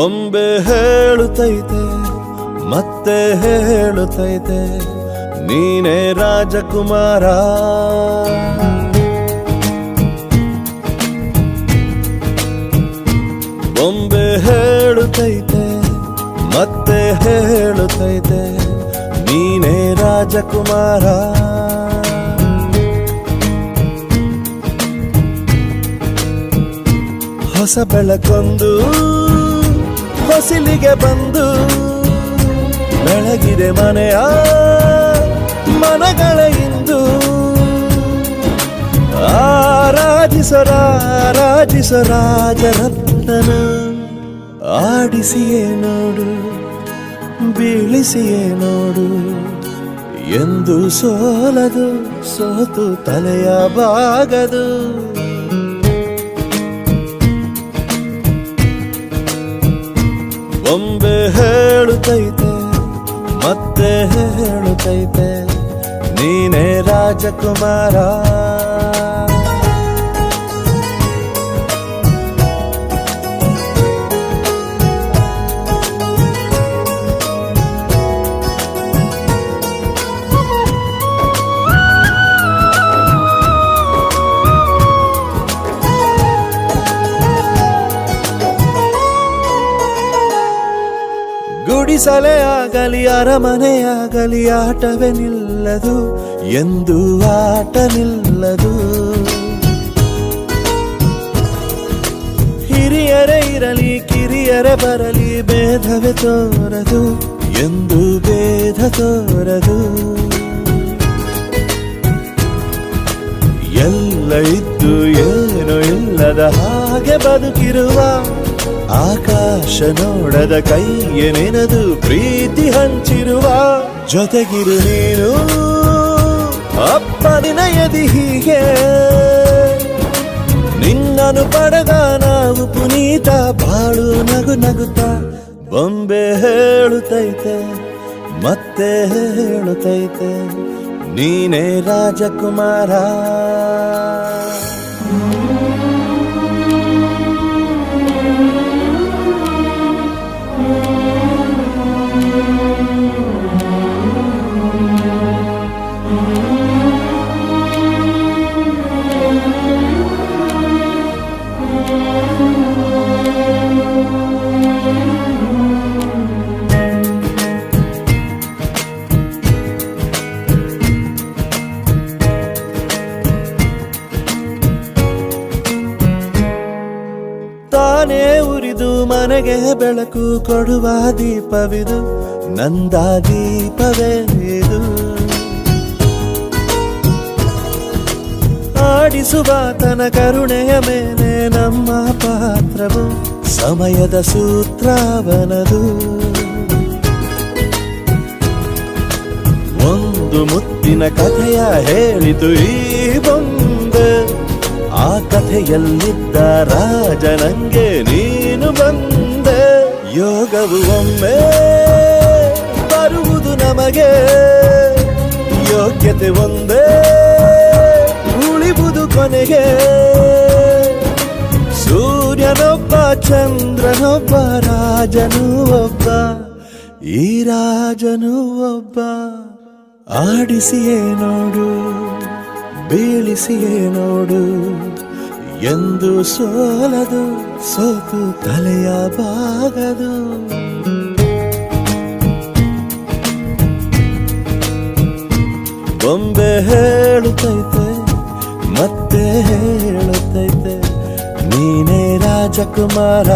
ಬೊಂಬೆ ಹೇಳುತ್ತೈತೆ ಮತ್ತೆ ಹೇಳುತ್ತೈತೆ ನೀನೇ ರಾಜಕುಮಾರ. ಬೊಂಬೆ ಹೇಳುತ್ತೈತೆ ಮತ್ತೆ ಹೇಳುತ್ತೈತೆ ನೀನೇ ರಾಜಕುಮಾರ. ಹೊಸ ಬೆಳಕೊಂದು ಹೊಸಿಲಿಗೆ ಬಂದು ಬೆಳಗಿದೆ ಮನೆಯ ಮನಗಳ ಇಂದು. ಆರಾಧಿಸೋ ರಾಜರತ್ನನ ಆಡಿಸಿಯೇ ನೋಡು ಬೀಳಿಸಿಯೇ ನೋಡು ಎಂದು ಸೋಲದು ಸೋತು ತಲೆಯ ಬಾಗದು. ಬೊಂಬೆ ಹೇಳುತ್ತೈತೆ ಮತ್ತೆ ಹೇಳುತ್ತೈತೆ ನೀನೇ ರಾಜಕುಮಾರ. ಗುಡಿಸಲೇ ಆಗಲಿ ಅರಮನೆಯಾಗಲಿ ಆಟವೇ ನಿಲ್ಲದು ಎಂದು ಆಟ ನಿಲ್ಲದು. ಹಿರಿಯರೇ ಇರಲಿ ಕಿರಿಯರೇ ಬರಲಿ ಭೇದವೇ ತೋರದು ಎಂದು ಭೇದ ತೋರದು. ಎಲ್ಲ ಇದ್ದು ಏನೋ ಇಲ್ಲದ ಹಾಗೆ ಬದುಕಿರುವ ಆಕಾಶ ನೋಡದ ಕೈಯೇ ನೆನೆದು ಪ್ರೀತಿ ಹಂಚಿರುವ ಜೊತೆಗಿರು ನೀನು ಅಪ್ಪ ನಿನಯದಿ ಹೀಗೆ ನಿನ್ನನು ಪಡೆದ ನಾವು ಪುನೀತ ಬಾಳು ನಗು ನಗುತ್ತ. ಬೊಂಬೆ ಹೇಳುತ್ತೈತೆ ಮತ್ತೆ ಹೇಳುತ್ತೈತೆ ನೀನೇ ರಾಜಕುಮಾರ. ತಾನೇ ಉರಿದು ಮನೆಗೆ ಬೆಳಕು ಕೊಡುವ ದೀಪವಿದು ನಂದ ದೀಪವೇ ಇದು. ಆಡಿಸುವ ತನ ಕರುಣೆಯ ಮೇಲೆ ನಮ್ಮ ಪಾತ್ರವು ಸಮಯದ ಸೂತ್ರವನದು. ಒಂದು ಮುತ್ತಿನ ಕಥೆಯ ಹೇಳಿತು ಈ ಬೊಂಬೆ ಆ ಕಥೆಯಲ್ಲಿದ್ದ ರಾಜ ನಂಗೆ ನೀನು ಬಂದೆ. ಯೋಗವು ಒಮ್ಮೆ ಬರುವುದು ನಮಗೆ ಯೋಗ್ಯತೆ ಒಂದೇ ಉಳಿವುದು ಕೊನೆಗೆ. ಸೂರ್ಯನೊಬ್ಬ ಚಂದ್ರನೊಬ್ಬ ರಾಜನೂ ಒಬ್ಬ ಈ ರಾಜನೂ ಒಬ್ಬ. ಆಡಿಸಿಯೇ ನೋಡು ಬೀಳಿಸಿಯೇ ನೋಡು ಎಂದು ಸೋಲದು ಸೋತು ತಲೆಯ ಬಾಗದು. ಬೊಂಬೆ ಹೇಳುತ್ತೈತೆ ಮತ್ತೆ ಹೇಳುತ್ತೈತೆ ನೀನೇ ರಾಜಕುಮಾರ.